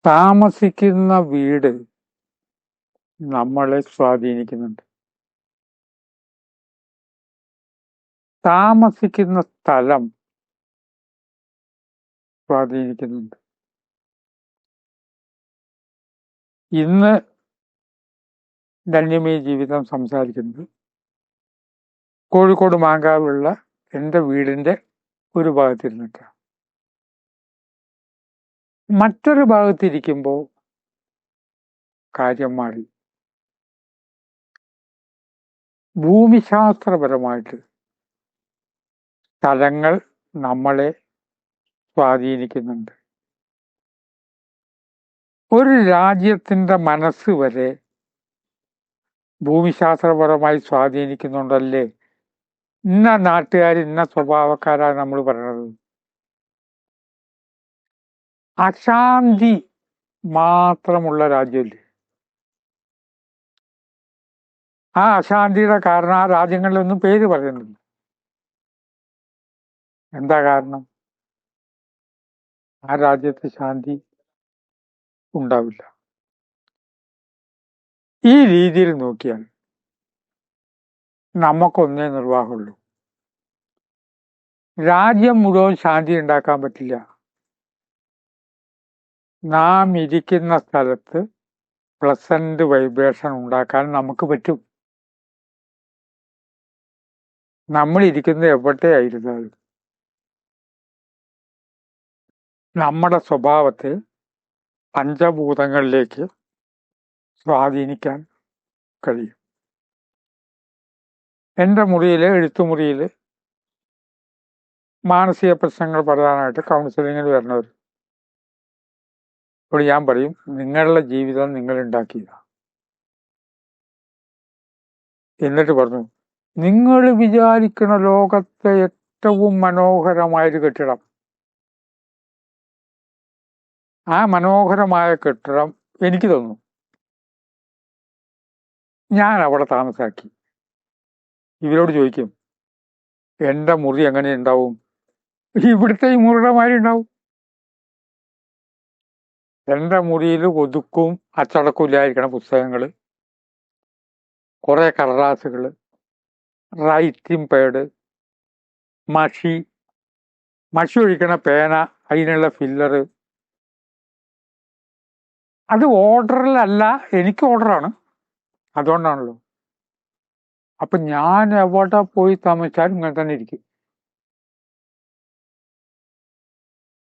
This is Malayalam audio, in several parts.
താമസിക്കുന്ന വീട് നമ്മളെ സ്വാധീനിക്കുന്നുണ്ട്. താമസിക്കുന്ന സ്ഥലം സ്വാധീനിക്കുന്നുണ്ട്. ഇന്ന് ധന്യമേ ജീവിതം സംസാരിക്കുന്നത് കോഴിക്കോട് മാങ്കാവിലുള്ള എൻ്റെ വീടിൻ്റെ ഒരു ഭാഗത്തിരുന്നിട്ടാണ്. മറ്റൊരു ഭാഗത്തിരിക്കുമ്പോൾ കാര്യം മാറി. ഭൂമിശാസ്ത്രപരമായിട്ട് സ്ഥലങ്ങൾ നമ്മളെ സ്വാധീനിക്കുന്നുണ്ട്. ഒരു രാജ്യത്തിൻ്റെ മനസ്സ് വരെ ഭൂമിശാസ്ത്രപരമായി സ്വാധീനിക്കുന്നുണ്ടല്ലേ. ഇന്ന നാട്ടുകാർ ഇന്ന സ്വഭാവക്കാരാണ് നമ്മൾ പറയുന്നത്. അശാന്തി മാത്രമുള്ള രാജ്യമില്ലേ. ആ അശാന്തിയുടെ കാരണം ആ രാജ്യങ്ങളിലൊന്നും പേര് പറയുന്നില്ല. എന്താ കാരണം? ആ രാജ്യത്ത് ശാന്തി ഉണ്ടാവില്ല. ഈ രീതിയിൽ നോക്കിയാൽ നമുക്കൊന്നേ നിർവാഹമുള്ളൂ. രാജ്യം മുഴുവൻ ശാന്തി ഉണ്ടാക്കാൻ പറ്റില്ല. നാം ഇരിക്കുന്ന സ്ഥലത്ത് പ്ലസന്റ് വൈബ്രേഷൻ ഉണ്ടാക്കാൻ നമുക്ക് പറ്റും. നമ്മൾ ഇരിക്കുന്നത് എവിടെയായിരുന്നാലും നമ്മുടെ സ്വഭാവത്തെ പഞ്ചഭൂതങ്ങളിലേക്ക് സ്വാധീനിക്കാൻ കഴിയും. എൻ്റെ മുറിയിൽ, എഴുത്തുമുറിയിൽ മാനസിക പ്രശ്നങ്ങൾ പറയാനായിട്ട് കൗൺസിലിങ്ങിന് വരുന്നവർ ഇപ്പോൾ ഞാൻ പറയും, നിങ്ങളുടെ ജീവിതം നിങ്ങൾ ഉണ്ടാക്കിയതാണ്. എന്നിട്ട് പറഞ്ഞു, നിങ്ങൾ വിചാരിക്കുന്ന ലോകത്തെ ഏറ്റവും മനോഹരമായൊരു കെട്ടിടം, ആ മനോഹരമായ കെട്ടിടം എനിക്ക് തന്നു, ഞാൻ അവിടെ താമസാക്കി. ഇവരോട് ചോദിക്കും, എൻ്റെ മുറി എങ്ങനെ ഉണ്ടാവും? ഇവിടുത്തെ ഈ മുറിയുടെ മാതിരി ഉണ്ടാവും. എൻ്റെ മുറിയിൽ ഒതുക്കും അച്ചടക്കം ഇല്ലായിരിക്കണ പുസ്തകങ്ങൾ, കുറെ കടലാസുകൾ, റൈറ്റിംഗ് പാഡ്, മഷി ഒഴിക്കണ പേന, അതിനുള്ള ഫില്ലറ്. അത് ഓർഡറിലല്ല, എനിക്ക് ഓർഡറാണ്. അതുകൊണ്ടാണല്ലോ. അപ്പൊ ഞാൻ എവിടെ പോയി താമസിച്ചാലും ഇങ്ങനെ തന്നെ ഇരിക്കും.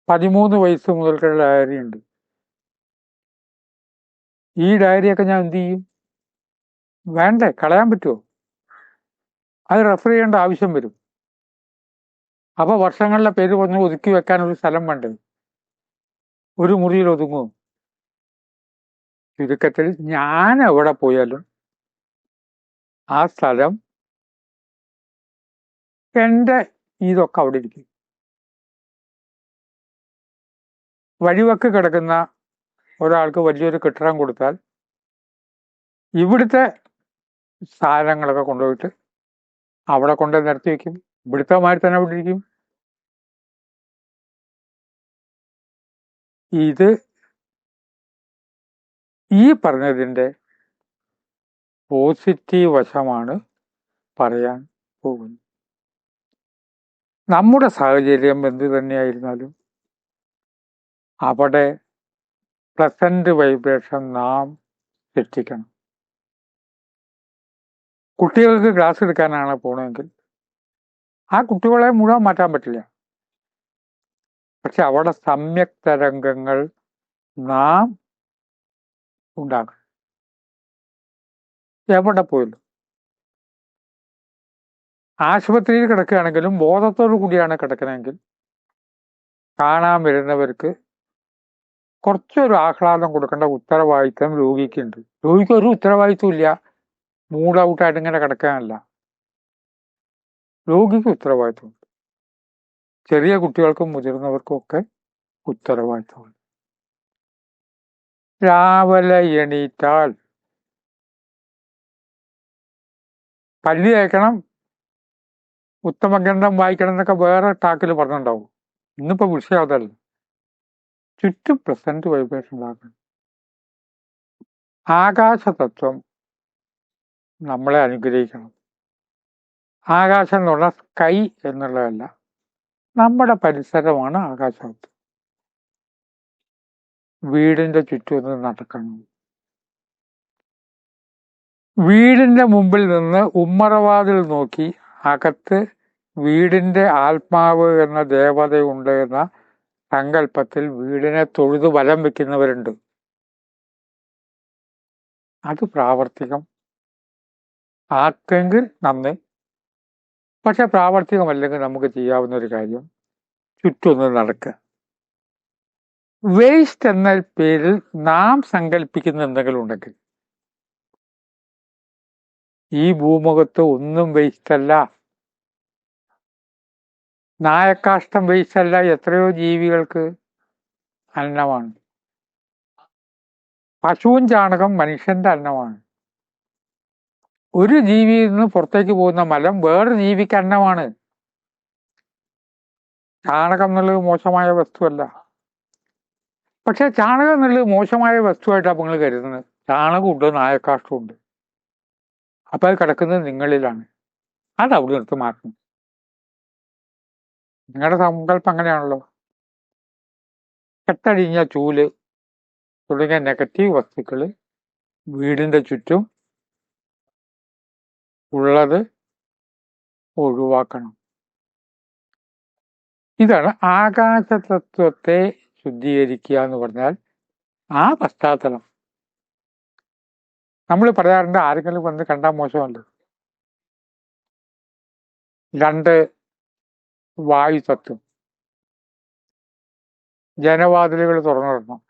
13 വയസ്സ് മുതൽക്കുള്ള ഡയറി ഉണ്ട്. ഈ ഡയറിയൊക്കെ ഞാൻ എന്ത് ചെയ്യും? വേണ്ടേ, കളയാൻ പറ്റുമോ? അത് റെഫർ ചെയ്യേണ്ട ആവശ്യം വരും. അപ്പൊ വർഷങ്ങളിലെ പേര് ഒന്ന് ഒതുക്കി വെക്കാനൊരു സ്ഥലം വേണ്ടേ? ഒരു മുറിയിൽ ഒതുങ്ങും. ചുരുക്കത്തിൽ ഞാൻ എവിടെ പോയാലും ആ സ്ഥലം എൻ്റെ ഇതൊക്കെ അവിടെ ഇരിക്കും. വഴിവക്ക് കിടക്കുന്ന ഒരാൾക്ക് വലിയൊരു കെട്ടിടം കൊടുത്താൽ ഇവിടുത്തെ സാധനങ്ങളൊക്കെ കൊണ്ടുപോയിട്ട് അവിടെ കൊണ്ട് നിരത്തി വെക്കും. ഇവിടുത്തെ മാതിരി തന്നെ അവിടെ ഇരിക്കും. ഇത് ഈ പറഞ്ഞതിൻ്റെ പോസിറ്റീവ് വശമാണ് പറയാൻ പോകുന്നത്. നമ്മുടെ സാഹചര്യം എന്ത് തന്നെയായിരുന്നാലും അവിടെ പ്ലസന്റ് വൈബ്രേഷൻ നാം സൃഷ്ടിക്കണം. കുട്ടികൾക്ക് ക്ലാസ് എടുക്കാനാണ് പോകണമെങ്കിൽ ആ കുട്ടികളെ മുഴുവൻ മാറ്റാൻ പറ്റില്ല. പക്ഷെ അവിടെ സമ്യക് തരംഗങ്ങൾ നാം ഉണ്ടാക്കണം. എവിടെ പോയല്ലോ. ആശുപത്രിയിൽ കിടക്കുകയാണെങ്കിലും ബോധത്തോടു കൂടിയാണ് കിടക്കണമെങ്കിൽ കാണാൻ വരുന്നവർക്ക് കുറച്ചൊരു ആഹ്ലാദം കൊടുക്കേണ്ട ഉത്തരവാദിത്വം രോഗിക്കുണ്ട്. രോഗിക്ക് ഒരു ഉത്തരവാദിത്വം ഇല്ല, മൂഡ് ഔട്ടായിട്ട് ഇങ്ങനെ കിടക്കാനല്ല. രോഗിക്ക് ഉത്തരവാദിത്വമുണ്ട്. ചെറിയ കുട്ടികൾക്കും മുതിർന്നവർക്കും ഒക്കെ ഉത്തരവാദിത്വമുണ്ട്. രാവിലെ എണീറ്റാൽ പല്ല് തേക്കണം, ഉത്തമഗ്രന്ഥം വായിക്കണം എന്നൊക്കെ വേറെ ടാക്കിൽ പറഞ്ഞിട്ടുണ്ടാവും. ഇന്നിപ്പോ വിഷയം അതല്ല. ചുറ്റും പ്രസന്റ് വൈബ്രേഷൻ ഉണ്ടാക്കണം. ആകാശതത്വം നമ്മളെ അനുഗ്രഹിക്കണം. ആകാശം എന്നുള്ള സ്കൈ എന്നുള്ളതല്ല, നമ്മുടെ പരിസരമാണ് ആകാശതത്വം. വീടിന്റെ ചുറ്റും ഒന്ന് നടക്കണം. വീടിന്റെ മുമ്പിൽ നിന്ന് ഉമ്മറവാതിൽ നോക്കി അകത്ത് വീടിന്റെ ആത്മാവ് എന്ന ദേവതയുണ്ട് എന്ന സങ്കല്പത്തിൽ വീടിനെ തൊഴുതു വലം വെക്കുന്നവരുണ്ട്. അത് പ്രാവർത്തികം ആക്കെങ്കിൽ നന്ന്. പക്ഷെ പ്രാവർത്തികമല്ലെങ്കിൽ നമുക്ക് ചെയ്യാവുന്ന ഒരു കാര്യം ചുറ്റൊന്ന് നടക്കുക. വേസ്റ്റ് എന്ന പേരിൽ നാം സങ്കല്പിക്കുന്ന എന്തെങ്കിലും ഉണ്ടെങ്കിൽ ഈ ഭൂമുഖത്ത് ഒന്നും വേസ്റ്റ് അല്ല. നായക്കാഷ്ടം വേസ്റ്റ് അല്ല. എത്രയോ ജീവികൾക്ക് അന്നമാണ്. പശുവും ചാണകം മനുഷ്യന്റെ അന്നമാണ്. ഒരു ജീവിയിൽ നിന്ന് പുറത്തേക്ക് പോകുന്ന മലം വേറൊരു ജീവിക്ക് അന്നമാണ്. ചാണകം എന്നുള്ളത് മോശമായ വസ്തുവല്ല. പക്ഷെ ചാണകം എന്നുള്ളത് മോശമായ വസ്തുവായിട്ടാണ് നിങ്ങൾ കരുതുന്നത്. ചാണകമുണ്ട്, നായക്കാഷ്ടമുണ്ട്. അപ്പൊ അത് കിടക്കുന്നത് നിങ്ങളിലാണ്. അത് അവിടെ നിർത്തി മാറ്റണം. നിങ്ങളുടെ സങ്കല്പം അങ്ങനെയാണല്ലോ. കെട്ടടിഞ്ഞ ചൂല് തുടങ്ങിയ നെഗറ്റീവ് വസ്തുക്കൾ വീടിന്റെ ചുറ്റും ഉള്ളത് ഒഴിവാക്കണം. ഇതാണ് ആകാശതത്വത്തെ ശുദ്ധീകരിക്കുക എന്ന് പറഞ്ഞാൽ. ആ പശ്ചാത്തലം നമ്മൾ പറയാറുണ്ട്, ആരെങ്കിലും വന്ന് കണ്ടാൽ മോശമല്ല. 2 വായു തത്വം. ജനവാതിലുകൾ തുറന്നിടണം.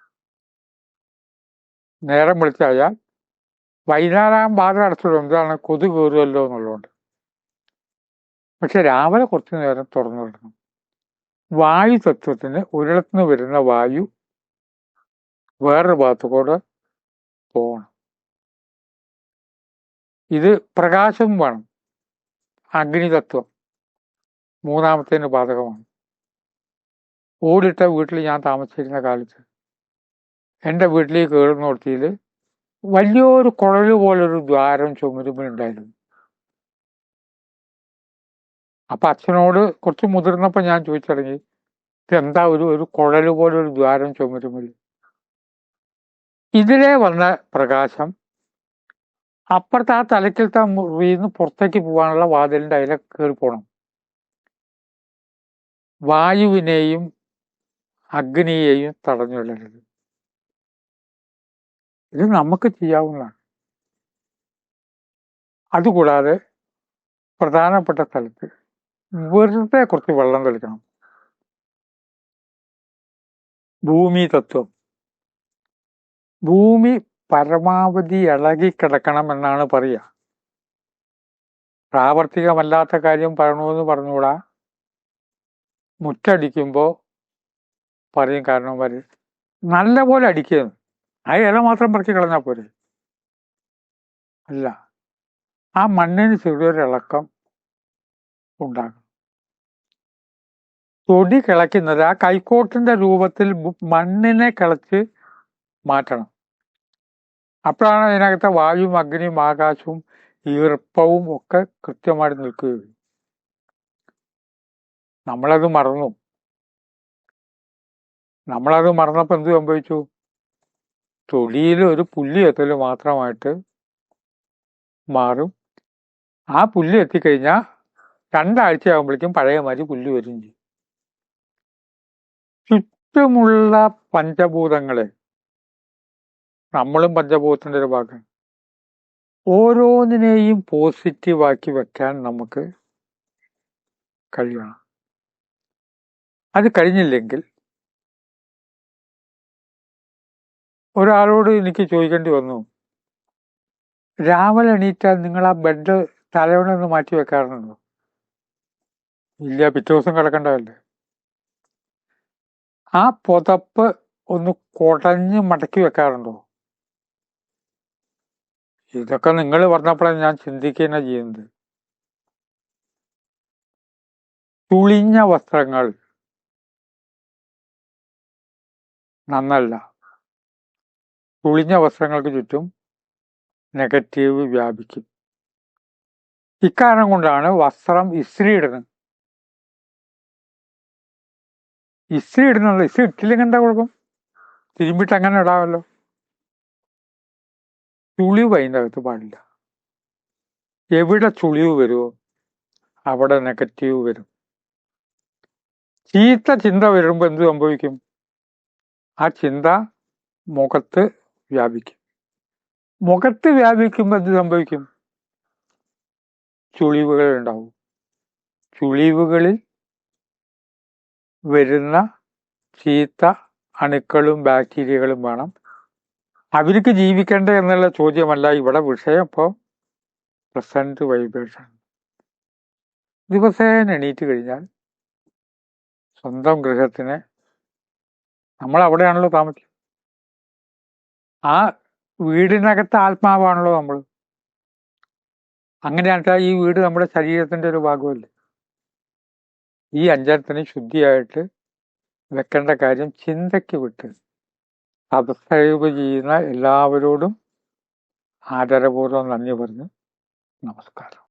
നേരം വിളിച്ചാൽ വൈകുന്നേരം വാതിൽ അടച്ചിടും. എന്താണ്? കൊതു കയറുമല്ലോ എന്നുള്ളതുകൊണ്ട്. പക്ഷെ രാവിലെ കുറച്ചു നേരം തുറന്നിടണം. വായു തത്വത്തിന് ഒരിടത്തുനിന്ന് വരുന്ന വായു വേറൊരു ഭാഗത്തു കൂടെ പോകണം. ഇത് പ്രകാശം വേണം. അഗ്നിതത്വം 3ാമത്തേന് ബാധകമാണ്. ഓടിട്ട വീട്ടിൽ ഞാൻ താമസിച്ചിരുന്ന കാലത്ത് എൻ്റെ വീട്ടിലേക്ക് കയറുന്ന കൊടുത്തിയിൽ വലിയൊരു കുഴല് പോലൊരു ദ്വാരം ചുമരുമ്പിലുണ്ടായിരുന്നു. അപ്പൊ അച്ഛനോട് കുറച്ച് മുതിർന്നപ്പോൾ ഞാൻ ചോദിച്ചിറങ്ങി, ഇതെന്താ ഒരു കുഴല് പോലൊരു ദ്വാരം ചുമരുമ്പിൽ? ഇതിലെ വന്ന പ്രകാശം അപ്പുറത്തെ ആ തലക്കിലത്തെ മുറിയിൽ നിന്ന് പുറത്തേക്ക് പോകാനുള്ള വാതിലിന്റെ അതിലെ കയറി പോകണം. വായുവിനെയും അഗ്നിയെയും തടഞ്ഞുകൊള്ളരുത്. ഇത് നമുക്ക് ചെയ്യാവുന്നതാണ്. അതുകൂടാതെ പ്രധാനപ്പെട്ട സ്ഥലത്ത് വെറുതെ കുറച്ച് വെള്ളം തെളിക്കണം. ഭൂമി തത്വം. ഭൂമി പരമാവധി ഇളകിക്കിടക്കണം എന്നാണ് പറയുക. പ്രാവർത്തികമല്ലാത്ത കാര്യം പറയണമെന്ന് പറഞ്ഞുകൂടാ. മുറ്റടിക്കുമ്പോൾ പറയും കാരണവന്മാര് നല്ല പോലെ അടിക്കുന്നു. ആ ഇല മാത്രം പറക്കി കളഞ്ഞാൽ പോരെ? അല്ല, ആ മണ്ണിന് ചെറിയൊരു ഇളക്കം ഉണ്ടാകും. തൊടി കിളയ്ക്കുന്നത് ആ കൈക്കോട്ടിന്റെ രൂപത്തിൽ മണ്ണിനെ കിളച്ച് മാറ്റണം. അപ്പോഴാണ് അതിനകത്തെ വായുവും അഗ്നിയും ആകാശവും ഈർപ്പവും ഒക്കെ കൃത്യമായിട്ട് നിൽക്കുകയുള്ളൂ. നമ്മളത് മറന്നു. നമ്മളത് മറന്നപ്പോൾ എന്ത് സംഭവിച്ചു? തൊടിയിൽ ഒരു പുല്ലി എത്തൽ മാത്രമായിട്ട് മാറും. ആ പുല്ല് എത്തിക്കഴിഞ്ഞാൽ 2 ആഴ്ചയാകുമ്പോഴേക്കും പഴയ മാതിരി പുല്ല് വരും ചെയ്യും. ചുറ്റുമുള്ള പഞ്ചഭൂതങ്ങളെ, നമ്മളും പഞ്ചഭൂതത്തിന്റെ ഒരു ഭാഗം, ഓരോന്നിനെയും പോസിറ്റീവാക്കി വെക്കാൻ നമുക്ക് കഴിയണം. അത് കഴിഞ്ഞില്ലെങ്കിൽ ഒരാളോട് എനിക്ക് ചോദിക്കേണ്ടി വന്നു, രാവിലെ എണീറ്റാൽ നിങ്ങൾ ആ ബെഡ് തലയോടെ മാറ്റി വെക്കാറുണ്ടോ? ഇല്ല, പിറ്റേ ദിവസം കിടക്കേണ്ടതല്ലേ. ആ പുതപ്പ് ഒന്ന് കുടഞ്ഞ് മടക്കി വെക്കാറുണ്ടോ? ഇതൊക്കെ നിങ്ങൾ പറഞ്ഞപ്പോഴാണ് ഞാൻ ചിന്തിക്കുക ചെയ്യുന്നത്. തുളിഞ്ഞ വസ്ത്രങ്ങൾ നന്നല്ല. ചുളിഞ്ഞ വസ്ത്രങ്ങൾക്ക് ചുറ്റും നെഗറ്റീവ് വ്യാപിക്കും. ഇക്കാരണം കൊണ്ടാണ് വസ്ത്രം ഇസ്തിരി ഇടുന്നത്. ഇസ്തിരി ഇടുന്നത്, ഇസ്തിരി ഇട്ടില്ലെങ്കിൽ എന്താ കുഴപ്പം? തിരുമ്പിട്ട് അങ്ങനെ ഇടാമല്ലോ. ചുളിവ് അതിൻ്റെ അകത്ത് പാടില്ല. എവിടെ ചുളിവ് വരുമോ അവിടെ നെഗറ്റീവ് വരും. ചീത്ത ചിന്ത വരുമ്പോൾ എന്ത് സംഭവിക്കും? ആ ചിന്ത മുഖത്ത് വ്യാപിക്കും. മുഖത്ത് വ്യാപിക്കുമ്പോൾ എന്ത് സംഭവിക്കും? ചുളിവുകൾ ഉണ്ടാവും. ചുളിവുകളിൽ വരുന്ന ചീത്ത അണുക്കളും ബാക്ടീരിയകളും വേണം. അവർക്ക് ജീവിക്കണ്ടേ എന്നുള്ള ചോദ്യമല്ല ഇവിടെ വിഷയം. ഇപ്പോൾ പ്രസന്റ് വൈബ്രേഷൻ. ദിവസേന എണീറ്റ് കഴിഞ്ഞാൽ സ്വന്തം ഗൃഹത്തിനെ, നമ്മൾ അവിടെയാണല്ലോ താമസിക്കുന്നത്, ആ വീടിനകത്ത് ആത്മാവാണല്ലോ നമ്മൾ. അങ്ങനെയാണെച്ചാൽ ഈ വീട് നമ്മുടെ ശരീരത്തിന്റെ ഒരു ഭാഗമല്ലേ. ഈ അഞ്ചനത്തിന് ശുദ്ധിയായിട്ട് വെക്കേണ്ട കാര്യം ചിന്തയ്ക്ക് വിട്ട് സബ്സ്ക്രൈബ് ചെയ്യുന്ന എല്ലാവരോടും ആദരപൂർവ്വം നന്ദി പറഞ്ഞു. നമസ്കാരം.